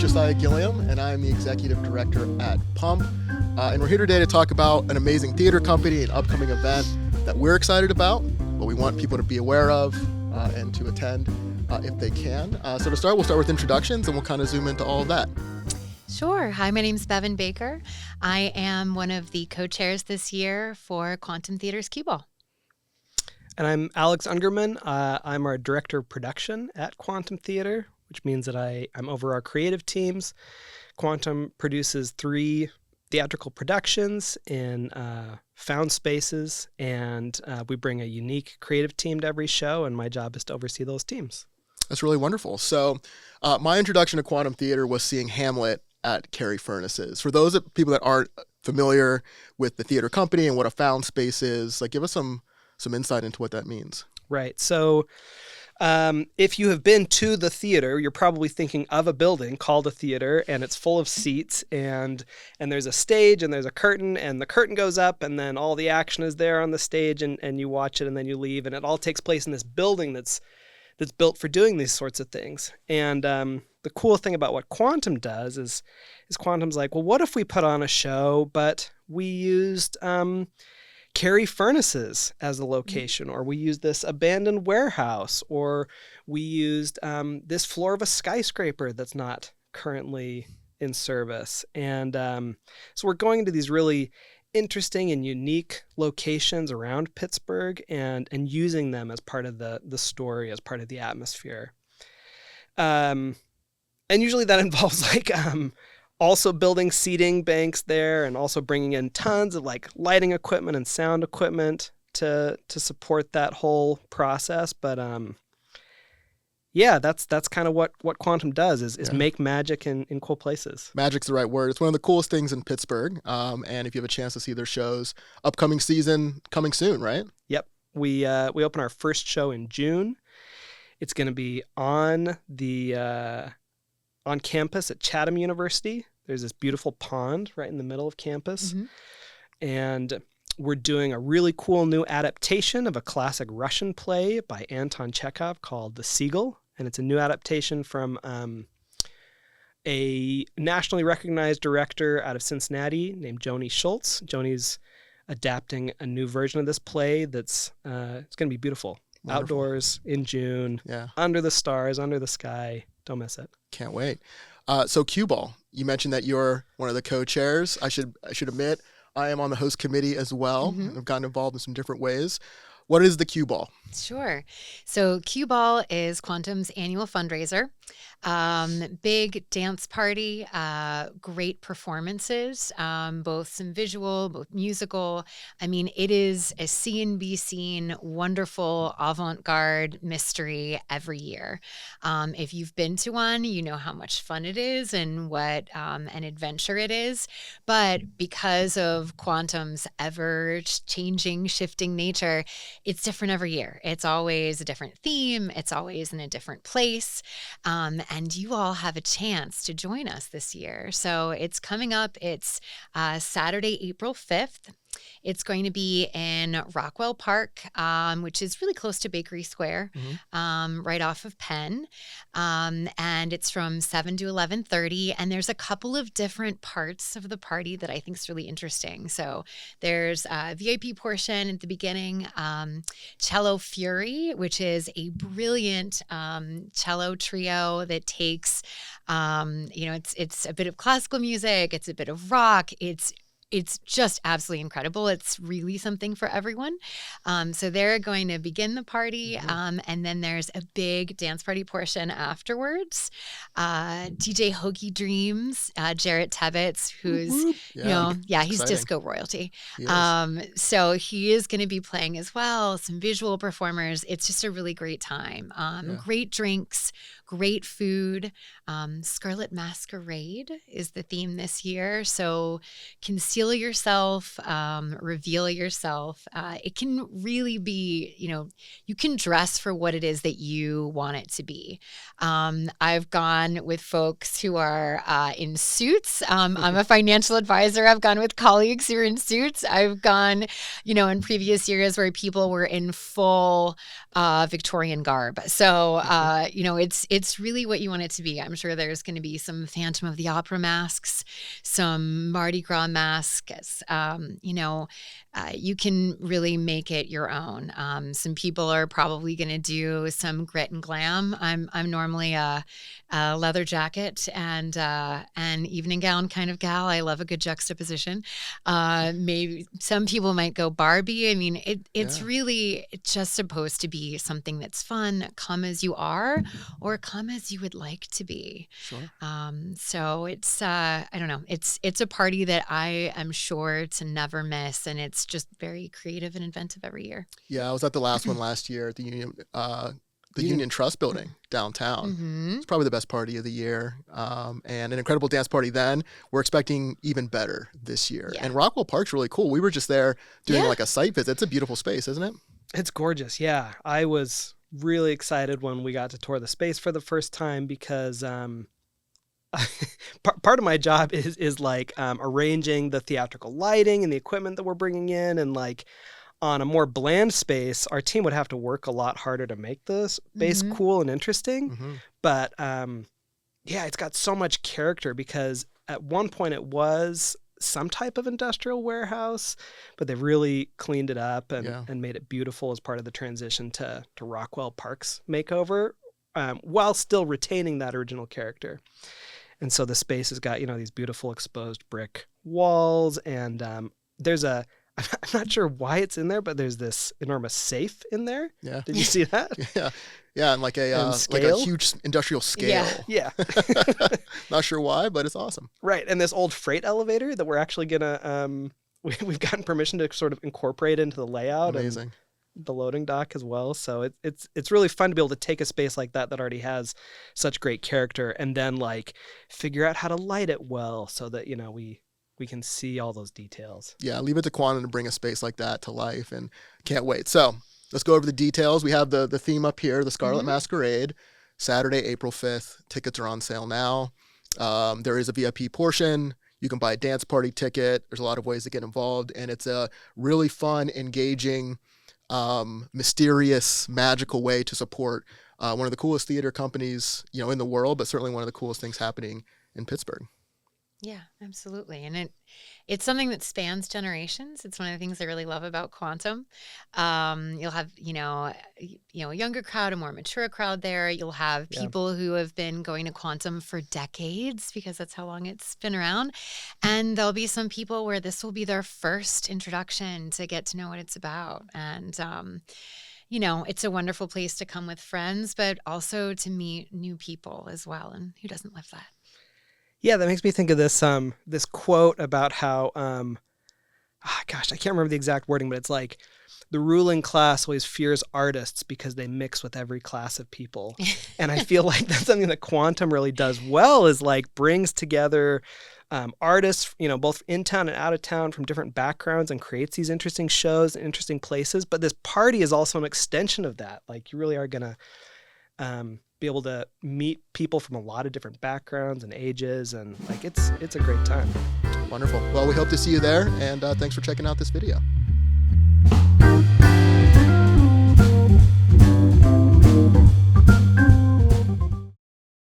Josiah Gilliam, and I'm the Executive Director at Pump. And we're here today to talk about an amazing theater company, an upcoming event that we're excited about, but we want people to be aware of and to attend if they can. So to start, we'll start with introductions, and we'll kind of zoom into all of that. Sure. Hi, my name's Bevan Baker. I am one of the co-chairs this year for Quantum Theater's Cue Ball. And I'm Alex Ungerman. I'm our Director of Production at Quantum Theater, which means that I'm over our creative teams. Quantum produces 3 theatrical productions in found spaces, and we bring a unique creative team to every show, and my job is to oversee those teams. That's really wonderful. So my introduction to Quantum Theater was seeing Hamlet at Carey Furnaces. For those people that aren't familiar with the theater company and what a found space is, give us some insight into what that means. Right. So if you have been to the theater, you're probably thinking of a building called a theater, and it's full of seats, and there's a stage, and there's a curtain, and the curtain goes up, and then all the action is there on the stage, and you watch it, and then you leave, and it all takes place in this building that's built for doing these sorts of things. And the cool thing about what Quantum does is Quantum's like, well, what if we put on a show, but we used Carey Furnaces as a location, or we used this abandoned warehouse, or we used this floor of a skyscraper that's not currently in service. And so we're going into these really interesting and unique locations around Pittsburgh and using them as part of the story, as part of the atmosphere. And usually that involves also building seating banks there, and also bringing in tons of lighting equipment and sound equipment to support that whole process. But that's kind of what Quantum does is make magic in cool places. Magic's the right word. It's one of the coolest things in Pittsburgh. And if you have a chance to see their shows, upcoming season coming soon, right? Yep. We open our first show in June. It's going to be on campus at Chatham University. There's this beautiful pond right in the middle of campus. Mm-hmm. And we're doing a really cool new adaptation of a classic Russian play by Anton Chekhov called The Seagull. And it's a new adaptation from a nationally recognized director out of Cincinnati named Joni Schultz. Joni's adapting a new version of this play that's it's going to be beautiful. Wonderful. Outdoors in June, under the stars, under the sky. Don't miss it. Can't wait. So Cue Ball, you mentioned that you're one of the co-chairs. I should admit, I am on the host committee as well. Mm-hmm. I've gotten involved in some different ways. What is the Cue Ball? Sure. So Cue Ball is Quantum's annual fundraiser. Big dance party, great performances, both some visual, both musical. I mean, it is a see and be seen, wonderful avant-garde mystery every year. If you've been to one, you know how much fun it is and what an adventure it is. But because of Quantum's ever-changing, shifting nature, it's different every year. It's always a different theme. It's always in a different place. And you all have a chance to join us this year. So it's coming up. It's Saturday, April 5th. It's going to be in Rockwell Park, which is really close to Bakery Square, right off of Penn. And it's from 7 to 11:30. And there's a couple of different parts of the party that I think is really interesting. So there's a VIP portion at the beginning, Cello Fury, which is a brilliant cello trio that takes, it's a bit of classical music, it's a bit of rock, it's just absolutely incredible. It's really something for everyone. So they're going to begin the party, and then there's a big dance party portion afterwards. DJ Hoagie Dreams, Jarrett Tebbets, who's, he's disco royalty. So he is going to be playing as well, some visual performers. It's just a really great time. Great drinks, great food. Scarlet Masquerade is the theme this year. So conceal yourself, reveal yourself. It can really be, you can dress for what it is that you want it to be. I've gone with folks who are in suits. I'm a financial advisor. I've gone with colleagues who are in suits. I've gone, in previous years where people were in full Victorian garb. So, it's it's really what you want it to be. I'm sure there's going to be some Phantom of the Opera masks, some Mardi Gras masks. You can really make it your own. Some people are probably going to do some grit and glam. I'm normally a leather jacket and an evening gown kind of gal. I love a good juxtaposition. Maybe some people might go Barbie. I mean, it's really just supposed to be something that's fun. Come as you are, or come as you would like to be. Sure. So it's I don't know. It's a party that I am sure to never miss, and it's just very creative and inventive every year. Yeah, I was at the last one last year at the Union Trust Building downtown. Mm-hmm. It's probably the best party of the year, and an incredible dance party then. We're expecting even better this year. Yeah. And Rockwell Park's really cool. We were just there doing Yeah. like a site visit. It's a beautiful space, isn't it? It's gorgeous. Yeah. I was really excited when we got to tour the space for the first time because part of my job is like arranging the theatrical lighting and the equipment that we're bringing in. And like on a more bland space, our team would have to work a lot harder to make the space Mhm. cool and interesting. Mm-hmm. But yeah, it's got so much character because at one point it was some type of industrial warehouse, but they've really cleaned it up and made it beautiful as part of the transition to Rockwell Park's makeover, while still retaining that original character. And so the space has got, these beautiful exposed brick walls, and there's I'm not sure why it's in there, but there's this enormous safe in there. Yeah. Did you see that? Yeah, and like a scale? huge industrial scale. Yeah. Not sure why, but it's awesome. Right. And this old freight elevator that we're actually going to, we've gotten permission to sort of incorporate into the layout. Amazing. And the loading dock as well. So it's really fun to be able to take a space like that already has such great character and then like figure out how to light it well so that, we can see all those details. Yeah, leave it to Quantum to bring a space like that to life, and can't wait. So let's go over the details. We have the theme up here, the Scarlet Mhm. Masquerade, Saturday, April 5th. Tickets are on sale now. There is a VIP portion. You can buy a dance party ticket. There's a lot of ways to get involved, and it's a really fun, engaging, mysterious, magical way to support one of the coolest theater companies, in the world, but certainly one of the coolest things happening in Pittsburgh. Yeah, absolutely. And it's something that spans generations. It's one of the things I really love about Quantum. You'll have, a younger crowd, a more mature crowd there. You'll have Yeah. people who have been going to Quantum for decades because that's how long it's been around. And there'll be some people where this will be their first introduction to get to know what it's about. And, it's a wonderful place to come with friends, but also to meet new people as well. And who doesn't love that? Yeah, that makes me think of this quote about how, I can't remember the exact wording, but it's like the ruling class always fears artists because they mix with every class of people. And I feel like that's something that Quantum really does well is like brings together artists, both in town and out of town from different backgrounds and creates these interesting shows and interesting places. But this party is also an extension of that. Like you really are going to be able to meet people from a lot of different backgrounds and ages, and like it's a great time. Wonderful. Well, we hope to see you there, and thanks for checking out this video.